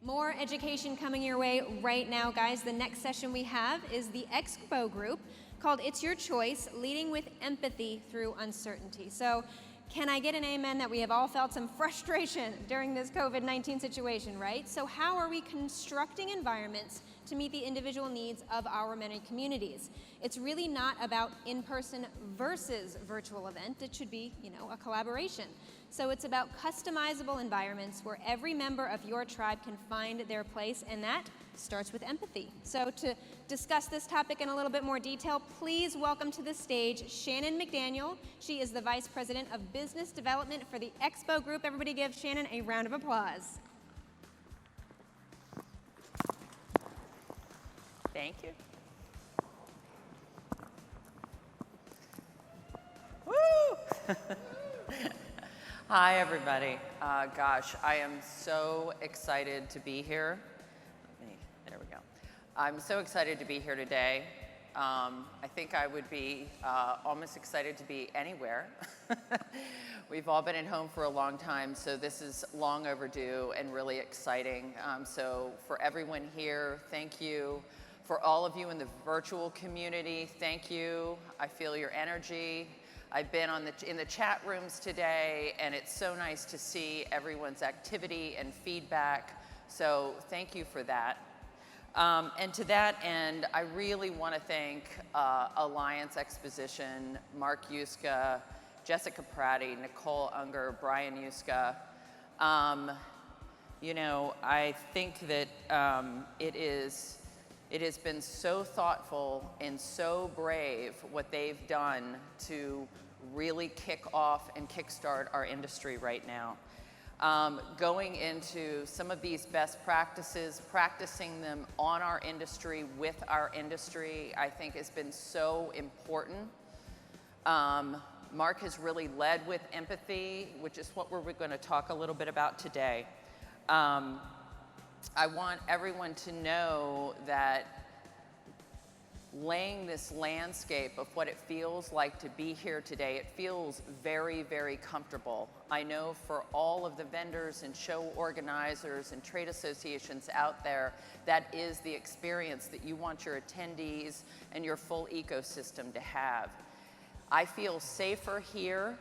More education coming your way right now, guys. The next session we have is the Expo group called It's Your Choice, Leading with Empathy Through Uncertainty. So can I get an amen that we have all felt some frustration during this COVID-19 situation, right? So how are we constructing environments to meet the individual needs of our many communities? It's really not about in-person versus virtual event. It should be, a collaboration. So it's about customizable environments where every member of your tribe can find their place, and that starts with empathy. So to discuss this topic in a little bit more detail, please welcome to the stage Shannon McDaniel. She is the Vice President of Business Development for the Expo Group. Everybody give Shannon a round of applause. Thank you. Woo! Hi, everybody. Gosh, I am so excited to be here. There we go. I'm so excited to be here today. I think I would be almost excited to be anywhere. We've all been at home for a long time, so this is long overdue and really exciting. So for everyone here, thank you. For all of you in the virtual community, thank you. I feel your energy. I've been in the chat rooms today, and it's so nice to see everyone's activity and feedback. So thank you for that. And to that end, I really want to thank Alliance Exposition, Mark Yuska, Jessica Pratty, Nicole Unger, Brian Yuska. I think that it has been so thoughtful and so brave what they've done to really kick off and kickstart our industry right now. Going into some of these best practices, practicing them on our industry, with our industry, I think has been so important. Mark has really led with empathy, which is what we're going to talk a little bit about today. I want everyone to know that laying this landscape of what it feels like to be here today, it feels very, very comfortable. I know for all of the vendors and show organizers and trade associations out there, that is the experience that you want your attendees and your full ecosystem to have. I feel safer here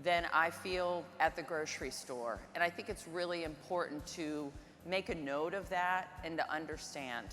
than I feel at the grocery store. And I think it's really important to make a note of that and to understand.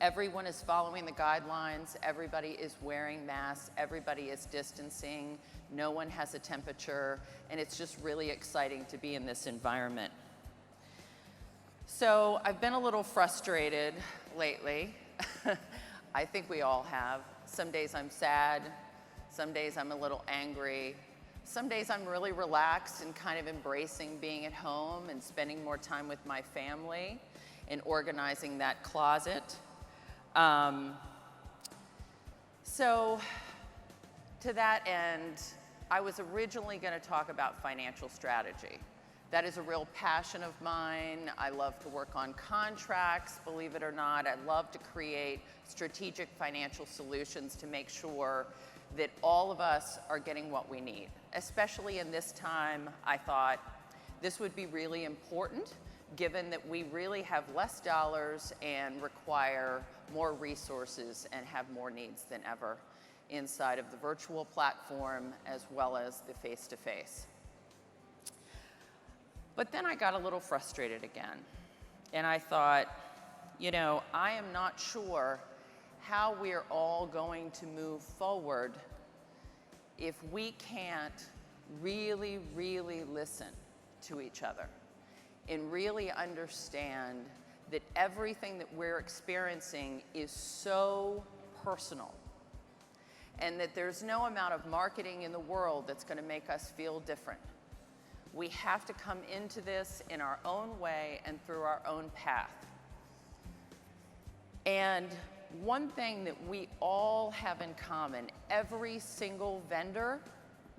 Everyone is following the guidelines. Everybody is wearing masks. Everybody is distancing. No one has a temperature. And it's just really exciting to be in this environment. So I've been a little frustrated lately. I think we all have. Some days I'm sad. Some days I'm a little angry. Some days I'm really relaxed and kind of embracing being at home and spending more time with my family and organizing that closet. So to that end, I was originally going to talk about financial strategy. That is a real passion of mine. I love to work on contracts, believe it or not. I love to create strategic financial solutions to make sure that all of us are getting what we need. Especially in this time, I thought this would be really important, given that we really have less dollars and require more resources and have more needs than ever inside of the virtual platform as well as the face-to-face. But then I got a little frustrated again. And I thought, I am not sure how we're all going to move forward if we can't really, really listen to each other and really understand that everything that we're experiencing is so personal, and that there's no amount of marketing in the world that's going to make us feel different. We have to come into this in our own way and through our own path. And one thing that we all have in common, every single vendor,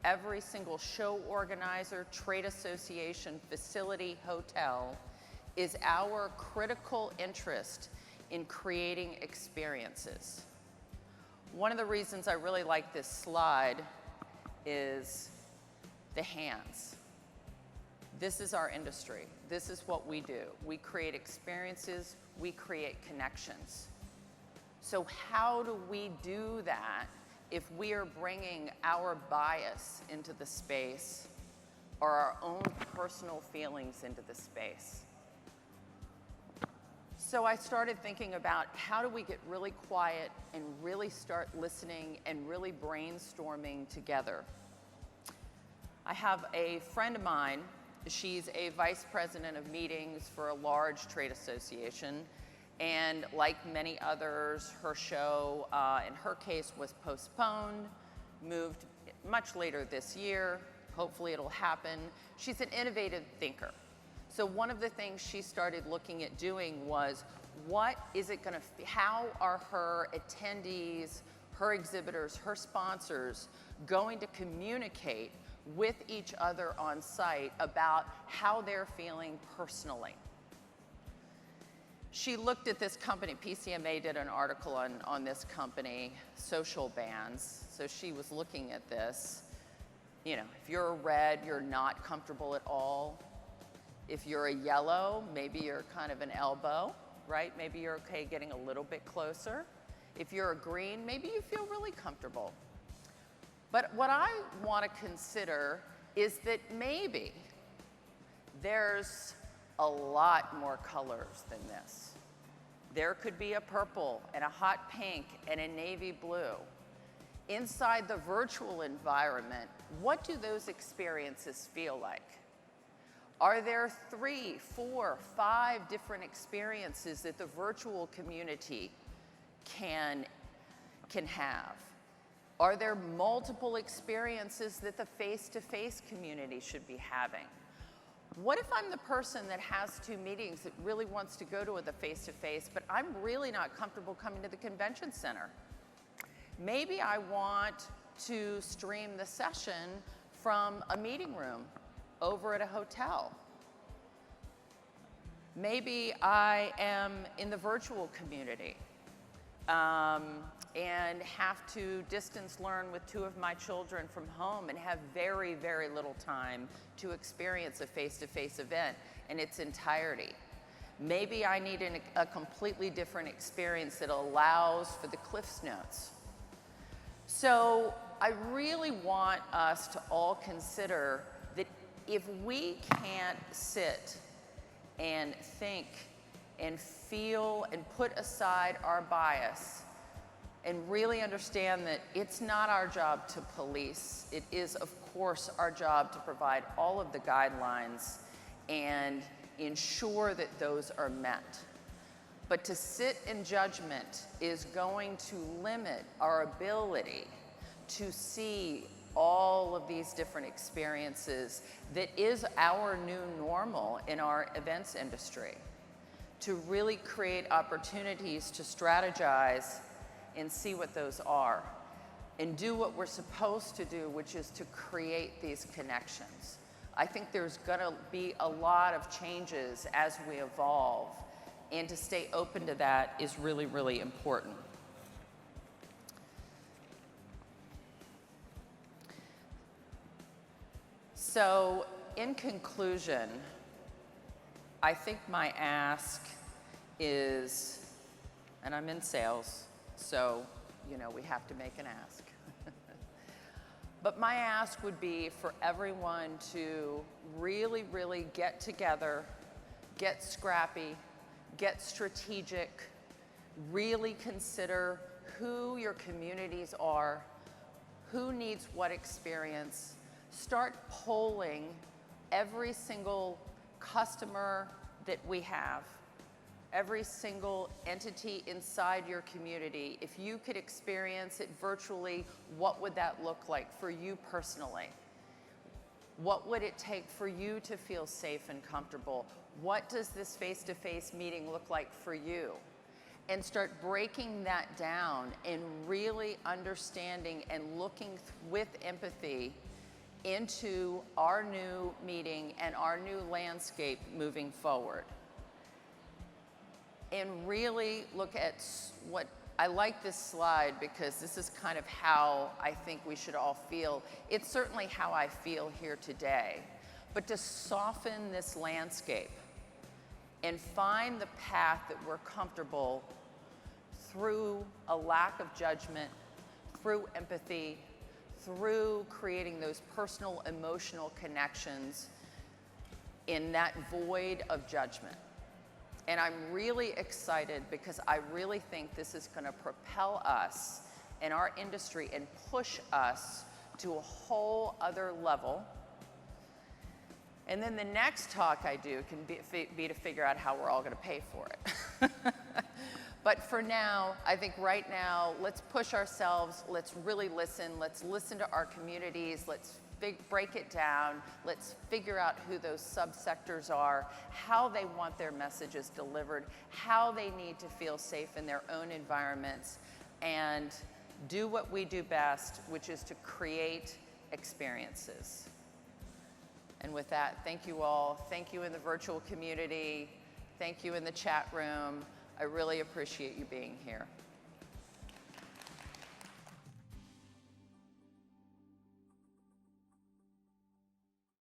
every single show organizer, trade association, facility, hotel, is our critical interest in creating experiences. One of the reasons I really like this slide is the hands. This is our industry. This is what we do. We create experiences, we create connections. So how do we do that if we are bringing our bias into the space or our own personal feelings into the space? So I started thinking about how do we get really quiet and really start listening and really brainstorming together. I have a friend of mine. She's a vice president of meetings for a large trade association. And like many others, her show, in her case, was postponed, moved much later this year. Hopefully it'll happen. She's an innovative thinker. So one of the things she started looking at doing was, what is it going to, how are her attendees, her exhibitors, her sponsors going to communicate with each other on site about how they're feeling personally? She looked at this company. PCMA did an article on this company, social bans. So she was looking at this. You know, if you're a red, you're not comfortable at all. If you're a yellow, maybe you're kind of an elbow, right? Maybe you're okay getting a little bit closer. If you're a green, maybe you feel really comfortable. But what I want to consider is that maybe there's a lot more colors than this. There could be a purple and a hot pink and a navy blue. Inside the virtual environment, what do those experiences feel like? Are there 3, 4, 5 different experiences that the virtual community can have? Are there multiple experiences that the face-to-face community should be having? What if I'm the person that has 2 meetings that really wants to go to the face-to-face, but I'm really not comfortable coming to the convention center? Maybe I want to stream the session from a meeting room over at a hotel. Maybe I am in the virtual community and have to distance learn with 2 of my children from home and have very, very little time to experience a face-to-face event in its entirety. Maybe I need a completely different experience that allows for the Cliff's Notes. So I really want us to all consider that if we can't sit and think and feel and put aside our bias and really understand that it's not our job to police. It is, of course, our job to provide all of the guidelines and ensure that those are met. But to sit in judgment is going to limit our ability to see all of these different experiences that is our new normal in our events industry, to really create opportunities to strategize and see what those are and do what we're supposed to do, which is to create these connections. I think there's gonna be a lot of changes as we evolve, and to stay open to that is really, really important. So in conclusion, I think my ask is, and I'm in sales, so you know we have to make an ask. But my ask would be for everyone to really, really get together, get scrappy, get strategic, really consider who your communities are, who needs what experience. Start polling every single customer that we have, every single entity inside your community. If you could experience it virtually, what would that look like for you personally? What would it take for you to feel safe and comfortable? What does this face-to-face meeting look like for you? And start breaking that down and really understanding and looking with empathy into our new meeting and our new landscape moving forward. And really look at what, I like this slide because this is kind of how I think we should all feel. It's certainly how I feel here today. but to soften this landscape and find the path that we're comfortable through a lack of judgment, through empathy, through creating those personal, emotional connections in that void of judgment. And I'm really excited because I really think this is going to propel us in our industry and push us to a whole other level. And then the next talk I do can be to figure out how we're all going to pay for it. But for now, I think right now, let's push ourselves, let's really listen, let's listen to our communities, let's break it down, let's figure out who those subsectors are, how they want their messages delivered, how they need to feel safe in their own environments, and do what we do best, which is to create experiences. And with that, thank you all. Thank you in the virtual community. Thank you in the chat room. I really appreciate you being here.